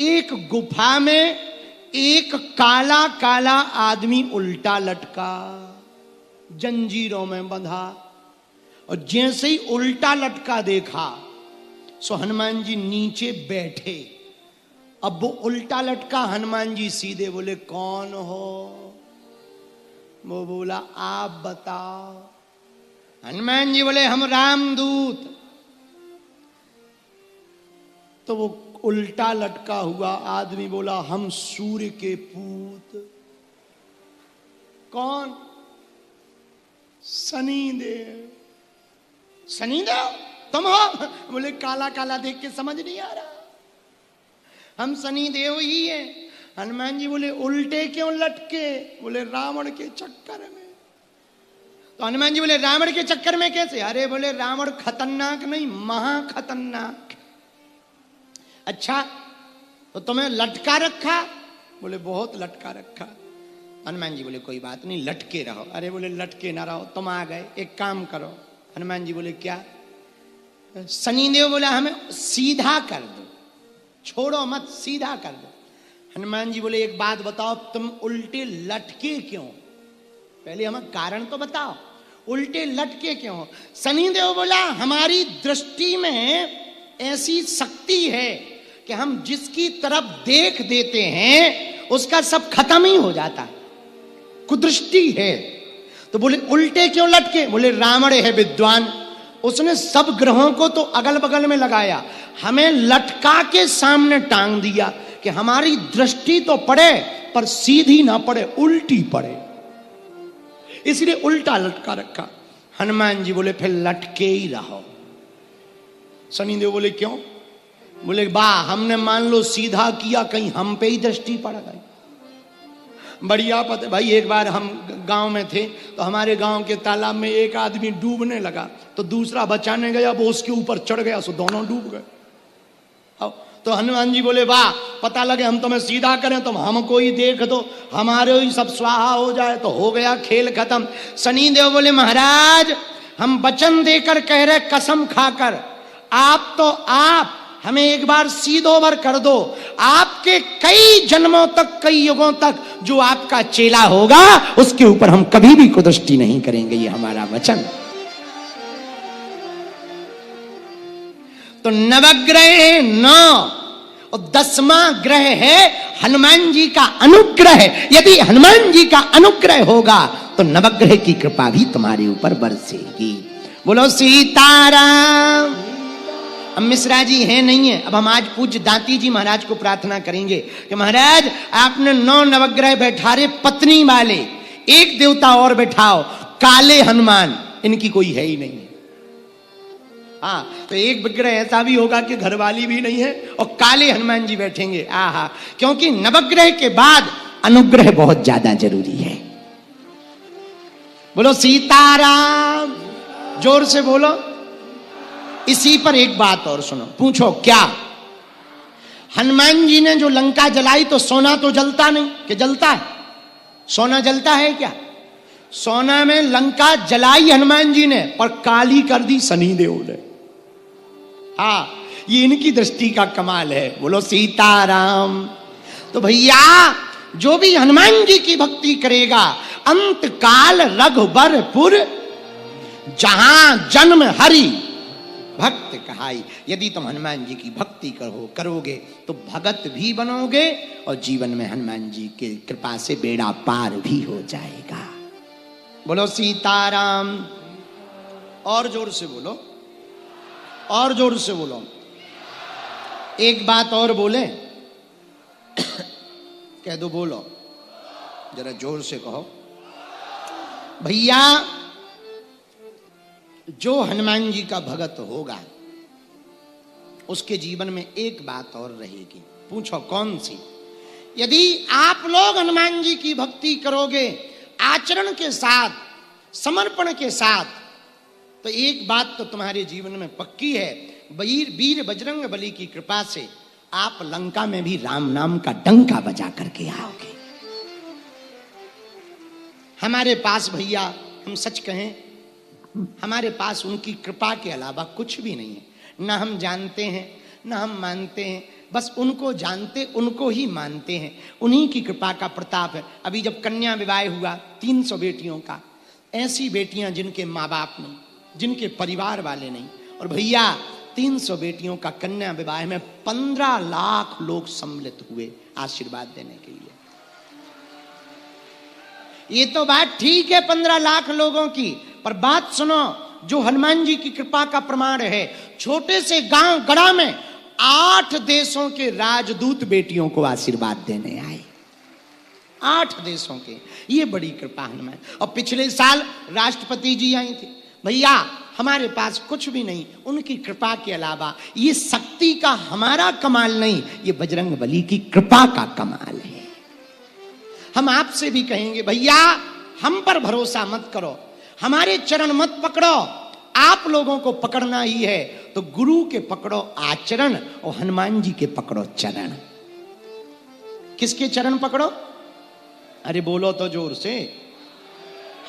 एक गुफा में एक काला काला आदमी उल्टा लटका, जंजीरों में बंधा, और जैसे ही उल्टा लटका देखा सो हनुमान जी नीचे बैठे। अब वो उल्टा लटका, हनुमान जी सीधे बोले कौन हो? वो बोला आप बताओ। हनुमान जी बोले हम रामदूत। तो वो उल्टा लटका हुआ आदमी बोला हम सूर्य के पूत। कौन? शनिदेव। शनिदेव तुम हो? बोले काला काला देख के समझ नहीं आ रहा, हम शनिदेव ही हैं। हनुमान जी बोले उल्टे क्यों लटके? बोले रावण के चक्कर में। तो हनुमान जी बोले रावण के चक्कर में कैसे? अरे बोले रावण खतरनाक नहीं, महा खतरनाक। अच्छा तो तुम्हें लटका रखा? बोले बहुत लटका रखा। हनुमान जी बोले कोई बात नहीं, लटके रहो। अरे बोले लटके ना रहो, तुम आ गए, एक काम करो। हनुमान जी बोले क्या? शनिदेव बोला हमें सीधा कर दो, छोड़ो मत, सीधा कर दो। हनुमान जी बोले एक बात बताओ, तुम उल्टे लटके क्यों? पहले हमें कारण तो बताओ, उल्टे लटके क्यों? शनिदेव बोला हमारी दृष्टि में ऐसी शक्ति है कि हम जिसकी तरफ देख देते हैं उसका सब खत्म ही हो जाता है, कुदृष्टि है। तो बोले उल्टे क्यों लटके? बोले रावण है विद्वान, उसने सब ग्रहों को तो अगल बगल में लगाया, हमें लटका के सामने टांग दिया कि हमारी दृष्टि तो पड़े पर सीधी ना पड़े, उल्टी पड़े, इसलिए उल्टा लटका रखा। हनुमान जी बोले फिर लटके ही रहो। शनिदेव बोले क्यों? बोले वाह, हमने मान लो सीधा किया, कहीं हम पे ही दृष्टि पड़ गई। बढ़िया पता भाई, एक बार हम गांव में थे तो हमारे गांव के तालाब में एक आदमी डूबने लगा, तो दूसरा बचाने गया, वो उसके ऊपर चढ़ गया, सो दोनों डूब गए। तो हनुमान जी बोले वाह, पता लगे हम तुम्हें सीधा करें, तुम हमको ही देख दो, हमारे ही सब स्वाहा हो जाए तो हो गया खेल खत्म। शनिदेव बोले महाराज हम वचन देकर कह रहे, कसम खाकर, आप तो आप हमें एक बार सीधोवर कर दो, आपके कई जन्मों तक, कई युगों तक जो आपका चेला होगा उसके ऊपर हम कभी भी कुदृष्टि नहीं करेंगे, ये हमारा वचन। तो नवग्रह 9 और 10वां ग्रह है हनुमान जी का अनुग्रह। यदि हनुमान जी का अनुग्रह होगा तो नवग्रह की कृपा भी तुम्हारे ऊपर बरसेगी। बोलो सीताराम। अब मिश्रा जी है नहीं है, अब हम आज पूज्य दांती जी महाराज को प्रार्थना करेंगे कि महाराज आपने 9 नवग्रह बैठा रहे पत्नी वाले, एक देवता और बैठाओ, काले हनुमान, इनकी कोई है ही नहीं। हाँ, तो एक विग्रह ऐसा भी होगा कि घरवाली भी नहीं है और काले हनुमान जी बैठेंगे। आहा, क्योंकि नवग्रह के बाद अनुग्रह बहुत ज्यादा जरूरी है। बोलो सीताराम, जोर से बोलो। इसी पर एक बात और सुनो, पूछो क्या? हनुमान जी ने जो लंका जलाई तो सोना तो जलता नहीं, कि जलता है? सोना जलता है क्या? सोना में लंका जलाई हनुमान जी ने, पर काली कर दी शनिदेव ने। हाँ, ये इनकी दृष्टि का कमाल है। बोलो सीताराम। तो भैया जो भी हनुमान जी की भक्ति करेगा, अंत काल रघुबरपुर जहां जन्म हरि भक्त कहाई। यदि तुम हनुमान जी की भक्ति करोगे तो भगत भी बनोगे और जीवन में हनुमान जी की कृपा से बेड़ा पार भी हो जाएगा। बोलो सीताराम। और जोर से बोलो, और जोर से बोलो। एक बात और बोले कह दो, बोलो जरा जोर से कहो। भैया जो हनुमान जी का भगत होगा उसके जीवन में एक बात और रहेगी। पूछो कौन सी? यदि आप लोग हनुमान जी की भक्ति करोगे आचरण के साथ, समर्पण के साथ, तो एक बात तो तुम्हारे जीवन में पक्की है, वीर बजरंग बली की कृपा से आप लंका में भी राम नाम का डंका बजा करके आओगे। हमारे पास भैया, हम सच कहें, हमारे पास उनकी कृपा के अलावा कुछ भी नहीं है। ना हम जानते हैं, ना हम मानते हैं, बस उनको जानते, उनको ही मानते हैं, उन्हीं की कृपा का प्रताप है। अभी जब कन्या विवाह हुआ 300 बेटियों का, ऐसी बेटियां जिनके माँ बाप नहीं, जिनके परिवार वाले नहीं, और भैया 300 बेटियों का कन्या विवाह में 15 लाख लोग सम्मिलित हुए आशीर्वाद देने के लिए। ये तो बात ठीक है 15 लाख लोगों की, पर बात सुनो जो हनुमान जी की कृपा का प्रमाण है। छोटे से गांव गड़ा में 8 देशों के राजदूत बेटियों को आशीर्वाद देने आए, 8 देशों के। ये बड़ी कृपा हनुमान। और पिछले साल राष्ट्रपति जी आई थी। भैया हमारे पास कुछ भी नहीं, उनकी कृपा के अलावा। ये शक्ति का हमारा कमाल नहीं, ये बजरंग बली की कृपा का कमाल है। हम आपसे भी कहेंगे भैया हम पर भरोसा मत करो, हमारे चरण मत पकड़ो, आप लोगों को पकड़ना ही है तो गुरु के पकड़ो आचरण और हनुमान जी के पकड़ो चरण। किसके चरण पकड़ो? अरे बोलो तो जोर से।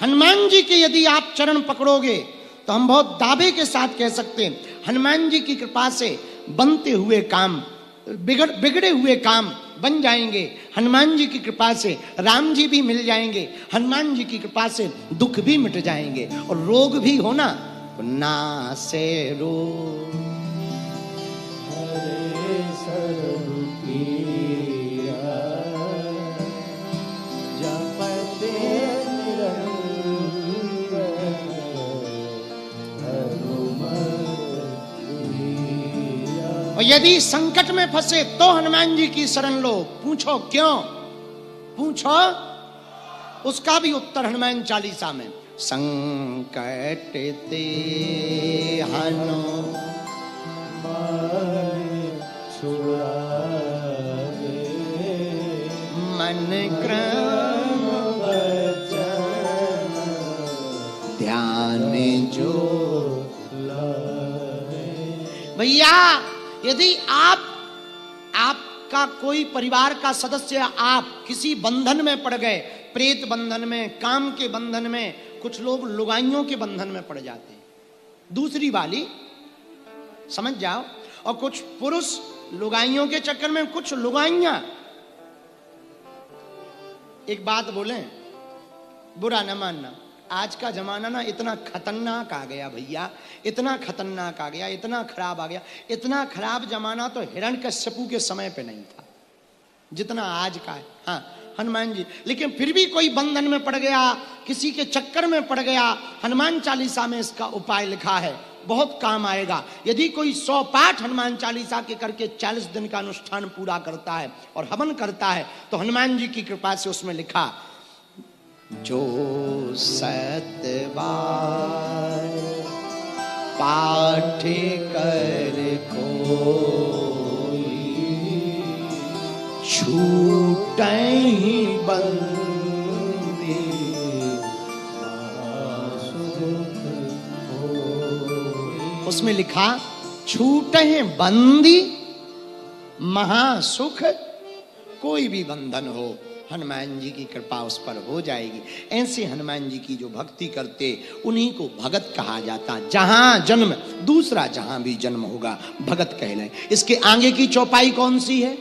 हनुमान जी के यदि आप चरण पकड़ोगे तो हम बहुत दावे के साथ कह सकते हैं हनुमान जी की कृपा से बनते हुए काम, बिगड़े हुए काम बन जाएंगे। हनुमान जी की कृपा से राम जी भी मिल जाएंगे, हनुमान जी की कृपा से दुख भी मिट जाएंगे, और रोग भी हो ना से रोग। हरे सरु किया जपते और यदि संकट में फंसे तो हनुमान जी की शरण लो। पूछो क्यों? पूछो, उसका भी उत्तर हनुमान चालीसा में। संकट ते हनुमान छुड़ावे, मन क्रम वचन ध्यान जो लावे। भैया यदि आपका कोई परिवार का सदस्य आप किसी बंधन में पड़ गए, प्रेत बंधन में, काम के बंधन में, कुछ लोग लुगाइयों के बंधन में पड़ जाते हैं, दूसरी वाली समझ जाओ, और कुछ पुरुष लुगाइयों के चक्कर में, कुछ लुगाइयां। एक बात बोलें, बुरा न मानना, आज का जमाना ना इतना खतरनाक आ गया भैया, इतना खतरनाक आ गया, इतना खराब आ गया। इतना खराब जमाना तो हिरण्यकश्यपु के समय पे नहीं था जितना आज का है। हाँ हनुमान जी, लेकिन फिर भी कोई बंधन में पड़ गया, किसी के चक्कर में पड़ गया, हनुमान चालीसा में इसका उपाय लिखा है, बहुत काम आएगा। यदि कोई 100 पाठ हनुमान चालीसा के करके 40 दिन का अनुष्ठान पूरा करता है और हवन करता है तो हनुमान जी की कृपा से उसमें लिखा, जो सतबार पाठ कर कोई छूटहि बंदी सुख होई। उसमें लिखा छूटहि बंदी महासुख। कोई भी बंधन हो हनुमान जी की कृपा उस पर हो जाएगी। ऐसे हनुमान जी की जो भक्ति करते उन्हीं को भगत कहा जाता। जहां जन्म, दूसरा जहां भी जन्म होगा भगत कहलाए। इसके आगे की चौपाई कौन सी है?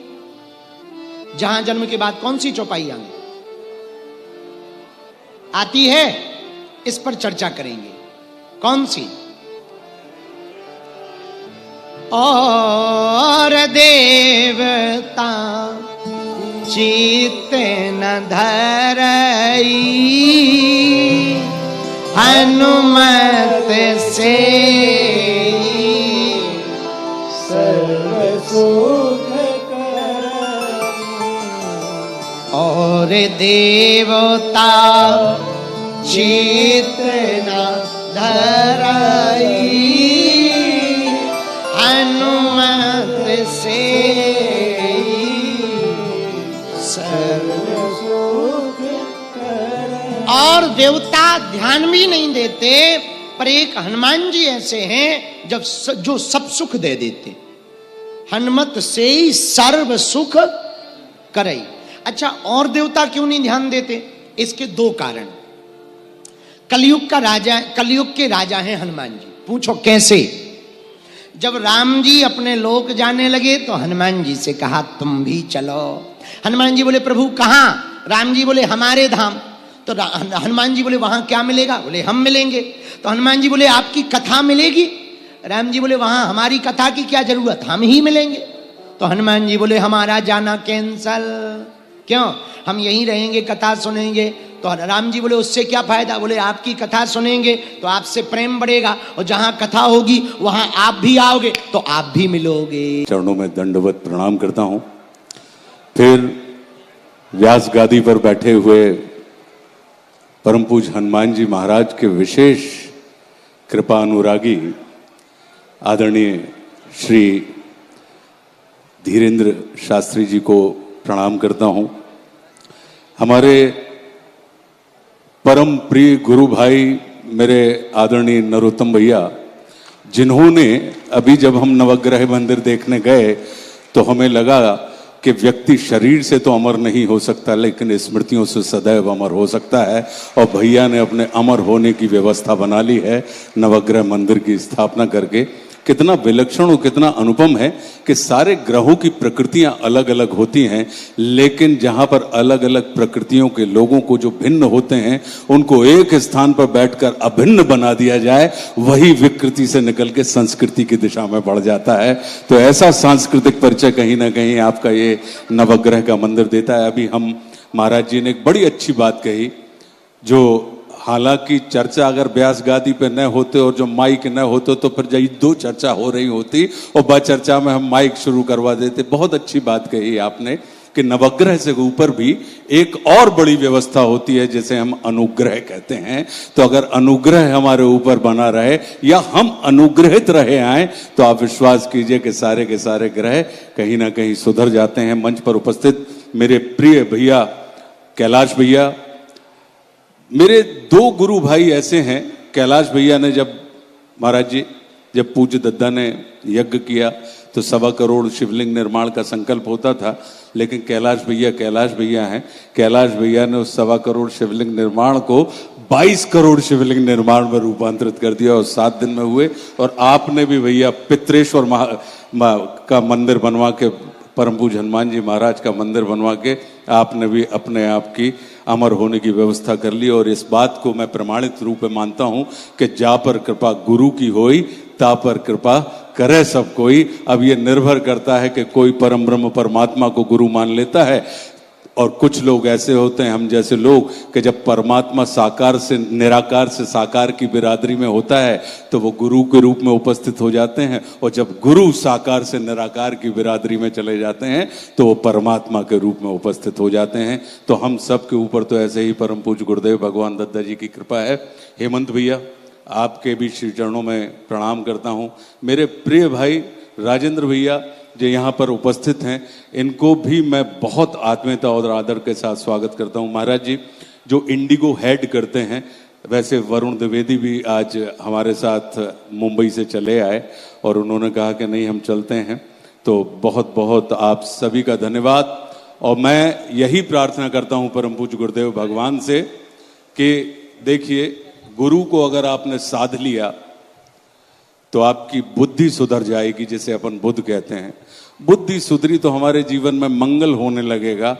जहां जन्म के बाद कौन सी चौपाई आगे आती है? इस पर चर्चा करेंगे। कौन सी? और देवता चित्त न धरई, हनुमत से सर्व सुख करई। और देवता चित्त न धरई, हनुमत से और देवता ध्यान भी नहीं देते, पर एक हनुमान जी ऐसे हैं जो सब सुख दे देते। हनुमत से ही सर्व सुख करई। अच्छा, और देवता क्यों नहीं ध्यान देते? इसके 2 कारण। कलयुग के राजा हैं हनुमान जी। पूछो कैसे? जब राम जी अपने लोक जाने लगे तो हनुमान जी से कहा तुम भी चलो। हनुमान जी बोले प्रभु कहाँ? राम जी बोले हमारे धाम। तो हनुमान जी बोले वहां क्या मिलेगा? बोले हम मिलेंगे। तो हनुमान जी बोले आपकी कथा मिलेगी? राम जी बोले वहां हमारी कथा की क्या जरूरत, हम ही मिलेंगे। तो हनुमान जी बोले हमारा जाना कैंसल। क्यों? हम यहीं रहेंगे, कथा सुनेंगे। तो राम जी बोले उससे क्या फायदा? बोले आपकी कथा सुनेंगे तो आपसे प्रेम बढ़ेगा, और जहां कथा होगी वहां आप भी आओगे तो आप भी मिलोगे। चरणों में दंडवत प्रणाम करता हूं। फिर व्यास गादी पर बैठे हुए परम पूज्य हनुमान जी महाराज के विशेष कृपा अनुरागी आदरणीय श्री धीरेन्द्र शास्त्री जी को प्रणाम करता हूं। हमारे परम प्रिय गुरु भाई मेरे आदरणीय नरोत्तम भैया, जिन्होंने अभी जब हम नवग्रह मंदिर देखने गए तो हमें लगा कि व्यक्ति शरीर से तो अमर नहीं हो सकता लेकिन स्मृतियों से सदैव अमर हो सकता है, और भैया ने अपने अमर होने की व्यवस्था बना ली है नवग्रह मंदिर की स्थापना करके। कितना विलक्षण और कितना अनुपम है कि सारे ग्रहों की प्रकृतियां अलग अलग होती हैं, लेकिन जहां पर अलग अलग प्रकृतियों के लोगों को जो भिन्न होते हैं उनको एक स्थान पर बैठकर अभिन्न बना दिया जाए, वही विकृति से निकल के संस्कृति की दिशा में बढ़ जाता है। तो ऐसा सांस्कृतिक परिचय कहीं ना कहीं आपका ये नवग्रह का मंदिर देता है। अभी हम महाराज जी ने एक बड़ी अच्छी बात कही, जो हालांकि चर्चा अगर व्यास गादी पे न होते और जो माइक न होते तो फिर यही दो चर्चा हो रही होती और बाद चर्चा में हम माइक शुरू करवा देते। बहुत अच्छी बात कही आपने कि नवग्रह से ऊपर भी एक और बड़ी व्यवस्था होती है जिसे हम अनुग्रह कहते हैं। तो अगर अनुग्रह हमारे ऊपर बना रहे या हम अनुग्रहित रहे आए तो आप विश्वास कीजिए कि सारे के सारे ग्रह कहीं ना कहीं सुधर जाते हैं। मंच पर उपस्थित मेरे प्रिय भैया कैलाश भैया, मेरे दो गुरु भाई ऐसे हैं। कैलाश भैया ने जब महाराज जी जब पूज्य दद्दा ने यज्ञ किया तो 1.25 करोड़ शिवलिंग निर्माण का संकल्प होता था, लेकिन कैलाश भैया हैं। कैलाश भैया ने उस 1.25 करोड़ शिवलिंग निर्माण को 22 करोड़ शिवलिंग निर्माण में रूपांतरित कर दिया और 7 दिन में हुए। और आपने भी भैया पित्रेश्वर का मंदिर बनवा के, परम पूज्य हनुमान जी महाराज का मंदिर बनवा के आपने भी अपने आप की अमर होने की व्यवस्था कर ली। और इस बात को मैं प्रमाणित रूप में मानता हूं कि जा पर कृपा गुरु की होई ता पर कृपा करे सब कोई। अब ये निर्भर करता है कि कोई परम ब्रह्म परमात्मा को गुरु मान लेता है, और कुछ लोग ऐसे होते हैं हम जैसे लोग कि जब परमात्मा साकार से निराकार से साकार की बिरादरी में होता है तो वो गुरु के रूप में उपस्थित हो जाते हैं, और जब गुरु साकार से निराकार की बिरादरी में चले जाते हैं तो वो परमात्मा के रूप में उपस्थित हो जाते हैं। तो हम सब के ऊपर तो ऐसे ही परम पूज्य गुरुदेव भगवान दद्दा जी की कृपा है। हेमंत भैया, आपके भी श्री चरणों में प्रणाम करता हूँ। मेरे प्रिय भाई राजेंद्र भैया जो यहाँ पर उपस्थित हैं, इनको भी मैं बहुत आत्मीयता और आदर के साथ स्वागत करता हूँ। महाराज जी जो इंडिगो हेड करते हैं, वैसे वरुण द्विवेदी भी आज हमारे साथ मुंबई से चले आए और उन्होंने कहा कि नहीं हम चलते हैं, तो बहुत बहुत आप सभी का धन्यवाद। और मैं यही प्रार्थना करता हूँ परम पूज्य गुरुदेव भगवान से कि देखिए, गुरु को अगर आपने साध लिया तो आपकी बुद्धि सुधर जाएगी, जिसे अपन बुद्ध कहते हैं। बुद्धि सुधरी तो हमारे जीवन में मंगल होने लगेगा।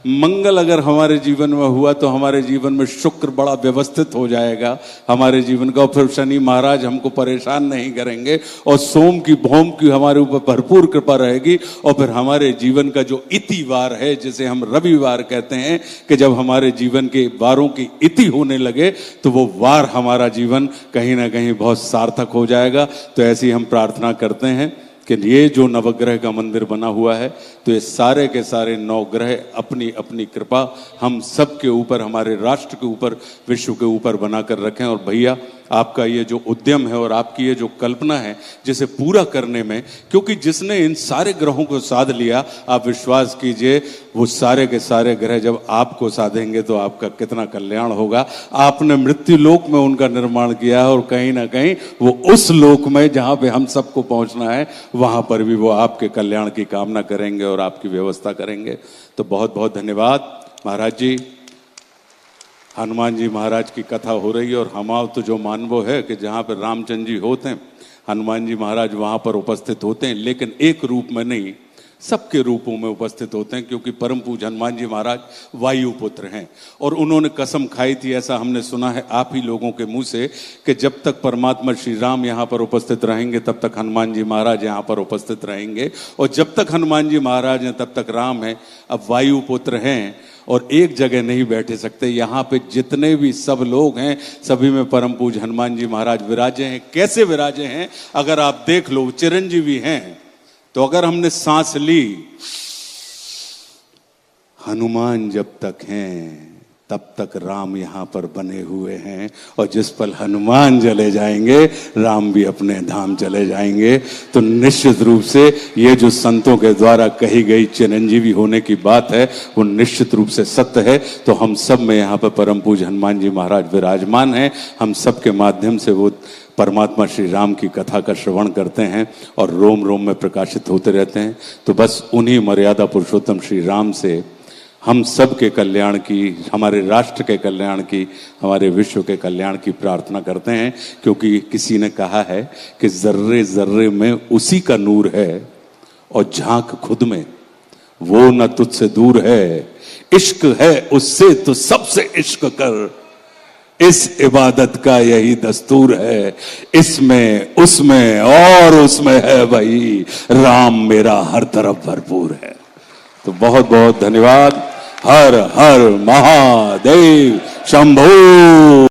मंगल अगर हमारे जीवन में हुआ तो हमारे जीवन में शुक्र बड़ा व्यवस्थित हो जाएगा हमारे जीवन का, और फिर शनि महाराज हमको परेशान नहीं करेंगे, और सोम की भौम की हमारे ऊपर भरपूर कृपा रहेगी। और फिर हमारे जीवन का जो इति वार है, जिसे हम रविवार कहते हैं, कि जब हमारे जीवन के वारों की इति होने लगे तो वो वार हमारा जीवन कहीं ना कहीं बहुत सार्थक हो जाएगा। तो ऐसी हम प्रार्थना करते हैं कि ये जो नवग्रह का मंदिर बना हुआ है, तो ये सारे के सारे 9 ग्रह अपनी अपनी कृपा हम सब के ऊपर, हमारे राष्ट्र के ऊपर, विश्व के ऊपर बनाकर रखें। और भैया आपका ये जो उद्यम है और आपकी ये जो कल्पना है जिसे पूरा करने में, क्योंकि जिसने इन सारे ग्रहों को साध लिया, आप विश्वास कीजिए वो सारे के सारे ग्रह जब आपको साधेंगे तो आपका कितना कल्याण होगा। आपने मृत्यु लोक में उनका निर्माण किया है, और कहीं ना कहीं वो उस लोक में जहां पे हम सबको पहुंचना है, वहां पर भी वो आपके कल्याण की कामना करेंगे और आपकी व्यवस्था करेंगे। तो बहुत बहुत धन्यवाद महाराज जी। हनुमान जी महाराज की कथा हो रही है, और हमाव तो जो मानवो है कि जहाँ पर रामचंद्र जी होते हैं, हनुमान जी महाराज वहां पर उपस्थित होते हैं, लेकिन एक रूप में नहीं, सबके रूपों में उपस्थित होते हैं, क्योंकि परम पूज्य हनुमान जी महाराज वायुपुत्र हैं। और उन्होंने कसम खाई थी, ऐसा हमने सुना है आप ही लोगों के मुंह से, कि जब तक परमात्मा श्री राम यहाँ पर उपस्थित रहेंगे तब तक हनुमान जी महाराज यहाँ पर उपस्थित रहेंगे, और जब तक हनुमान जी महाराज हैं तब तक राम है। अब वायुपुत्र हैं और एक जगह नहीं बैठे सकते, यहाँ पे जितने भी सब लोग हैं सभी में परम पूज्य हनुमान जी महाराज विराजे हैं। कैसे विराजे हैं अगर आप देख लो, चिरंजीवी हैं। तो अगर हमने सांस ली, हनुमान जब तक हैं तब तक राम यहाँ पर बने हुए हैं, और जिस पल हनुमान चले जाएंगे राम भी अपने धाम चले जाएंगे। तो निश्चित रूप से ये जो संतों के द्वारा कही गई चिरंजीवी होने की बात है वो निश्चित रूप से सत्य है। तो हम सब में यहाँ पर परम पूज्य हनुमान जी महाराज विराजमान हैं। हम सब के माध्यम से वो परमात्मा श्री राम की कथा का श्रवण करते हैं और रोम रोम में प्रकाशित होते रहते हैं। तो बस उन्हीं मर्यादा पुरुषोत्तम श्री राम से हम सब के कल्याण की, हमारे राष्ट्र के कल्याण की, हमारे विश्व के कल्याण की प्रार्थना करते हैं। क्योंकि किसी ने कहा है कि जर्रे जर्रे में उसी का नूर है, और झांक खुद में वो न तुझसे दूर है। इश्क है उससे तो सबसे इश्क कर, इस इबादत का यही दस्तूर है। इसमें उसमें और उसमें है भाई, राम मेरा हर तरफ भरपूर है। तो बहुत बहुत धन्यवाद। हर हर महादेव शंभू।